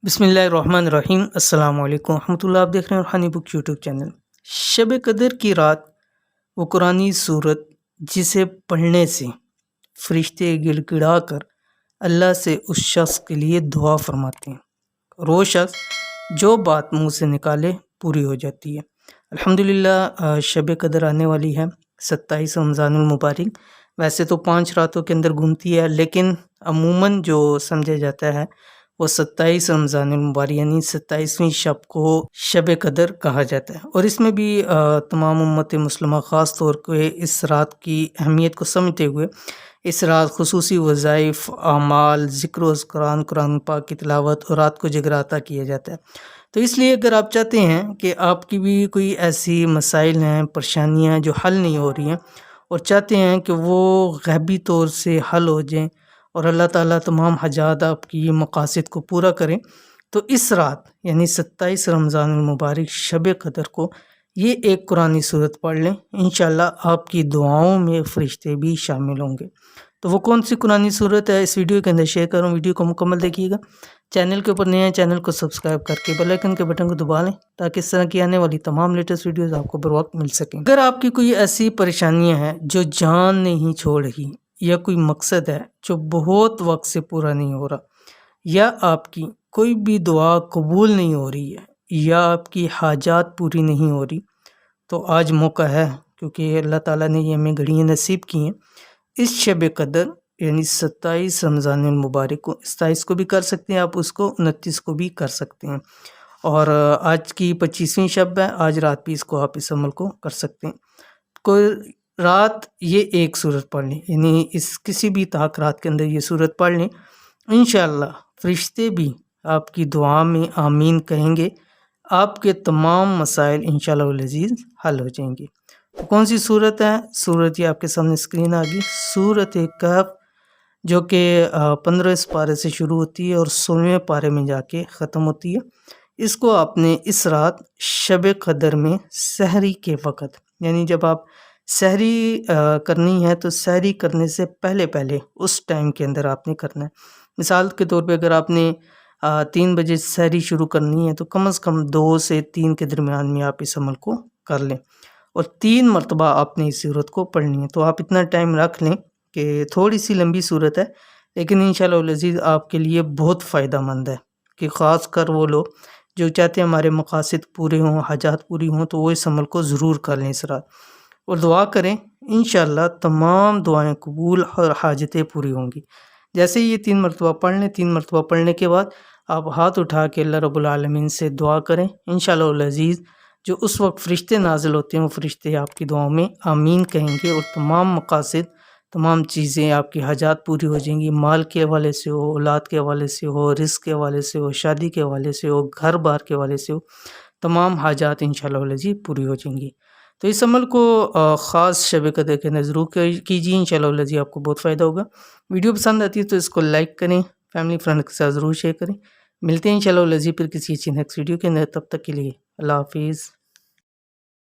بسم اللہ الرحمن الرحیم۔ السلام علیکم ورحمۃ اللہ۔ آپ دیکھ رہے ہیں روحانی بک یوٹیوب چینل۔ شب قدر کی رات وہ قرآنی صورت جسے پڑھنے سے فرشتے گڑ گڑا کر اللہ سے اس شخص کے لیے دعا فرماتے ہیں اور وہ شخص جو بات منہ سے نکالے پوری ہو جاتی ہے۔ الحمدللہ شب قدر آنے والی ہے 27 رمضان المبارک۔ ویسے تو 5 راتوں کے اندر گھومتی ہے، لیکن عموماً جو سمجھا جاتا ہے وہ 27 رمضان المبارک یعنی 27ویں شب کو شب قدر کہا جاتا ہے۔ اور اس میں بھی تمام امت مسلمہ خاص طور پہ اس رات کی اہمیت کو سمجھتے ہوئے اس رات خصوصی وظائف، اعمال، ذکر و اذکار، قرآن پاک کی تلاوت اور رات کو جگراتا کیا جاتا ہے۔ تو اس لیے اگر آپ چاہتے ہیں کہ آپ کی بھی کوئی ایسی مسائل ہیں، پریشانیاں جو حل نہیں ہو رہی ہیں اور چاہتے ہیں کہ وہ غیبی طور سے حل ہو جائیں اور اللہ تعالیٰ تمام حاجات آپ کی مقاصد کو پورا کریں، تو اس رات یعنی 27 رمضان المبارک شب قدر کو یہ ایک قرآنی صورت پڑھ لیں، انشاءاللہ آپ کی دعاؤں میں فرشتے بھی شامل ہوں گے۔ تو وہ کون سی قرآنی صورت ہے اس ویڈیو کے اندر شیئر کروں، ویڈیو کو مکمل دیکھیے گا۔ چینل کے اوپر نئے ہیں چینل کو سبسکرائب کر کے بیل آئیکن کے بٹن کو دبا لیں تاکہ اس طرح کی آنے والی تمام لیٹسٹ ویڈیوز آپ کو بر وقت مل سکیں۔ اگر آپ کی کوئی ایسی پریشانیاں ہیں جو جان نہیں چھوڑ رہی، یا کوئی مقصد ہے جو بہت وقت سے پورا نہیں ہو رہا، یا آپ کی کوئی بھی دعا قبول نہیں ہو رہی ہے، یا آپ کی حاجات پوری نہیں ہو رہی، تو آج موقع ہے، کیونکہ اللہ تعالیٰ نے یہ ہمیں گھڑیاں نصیب کی ہیں۔ اس شب قدر یعنی 27 رمضان المبارک کو 27 کو بھی کر سکتے ہیں آپ، اس کو 29 کو بھی کر سکتے ہیں، اور آج کی 25ویں شب ہے، آج رات بھی اس کو آپ اس عمل کو کر سکتے ہیں۔ کوئی رات یہ ایک صورت پڑھ لیں، یعنی اس کسی بھی طاق رات کے اندر یہ صورت پڑھ لیں، انشاءاللہ فرشتے بھی آپ کی دعا میں آمین کہیں گے، آپ کے تمام مسائل انشاءاللہ العزیز حل ہو جائیں گے۔ کون سی صورت ہے؟ صورت یہ آپ کے سامنے اسکرین آ گئی، سورۃ کہف، جو کہ 15 پارے سے شروع ہوتی ہے اور 16ویں پارے میں جا کے ختم ہوتی ہے۔ اس کو آپ نے اس رات شب قدر میں سحری کے وقت، یعنی جب آپ سحری کرنی ہے تو سحری کرنے سے پہلے اس ٹائم کے اندر آپ نے کرنا ہے۔ مثال کے طور پہ اگر آپ نے 3 بجے سحری شروع کرنی ہے تو کم از کم 2 سے 3 کے درمیان میں آپ اس عمل کو کر لیں، اور 3 مرتبہ آپ نے اس صورت کو پڑھنی ہے۔ تو آپ اتنا ٹائم رکھ لیں کہ تھوڑی سی لمبی صورت ہے، لیکن انشاءاللہ العزیز آپ کے لیے بہت فائدہ مند ہے، کہ خاص کر وہ لوگ جو چاہتے ہیں ہمارے مقاصد پورے ہوں، حاجات پوری ہوں، تو وہ اس عمل کو ضرور کر لیں اس رات، اور دعا کریں، انشاءاللہ تمام دعائیں قبول اور حاجتیں پوری ہوں گی۔ جیسے یہ 3 مرتبہ پڑھ لیں، 3 مرتبہ پڑھنے کے بعد آپ ہاتھ اٹھا کے اللہ رب العالمین سے دعا کریں، انشاءاللہ العزیز جو اس وقت فرشتے نازل ہوتے ہیں وہ فرشتے آپ کی دعاؤں میں آمین کہیں گے، اور تمام مقاصد، تمام چیزیں، آپ کی حاجات پوری ہو جائیں گی، مال کے حوالے سے ہو، اولاد کے حوالے سے ہو، رزق کے حوالے سے ہو، شادی کے حوالے سے ہو، گھر بار کے حوالے سے ہو، تمام حاجات انشاءاللہ العزیز پوری ہو جائیں گی۔ تو اس عمل کو خاص شب قدر کے اندر ضرور کیجیے، انشاءاللہ العزیز آپ کو بہت فائدہ ہوگا۔ ویڈیو پسند آتی ہے تو اس کو لائک کریں، فیملی فرینڈ کے ساتھ ضرور شیئر کریں۔ ملتے ہیں انشاءاللہ العزیز پھر کسی اچھی نیکسٹ ویڈیو کے اندر، تب تک کے لیے اللہ حافظ۔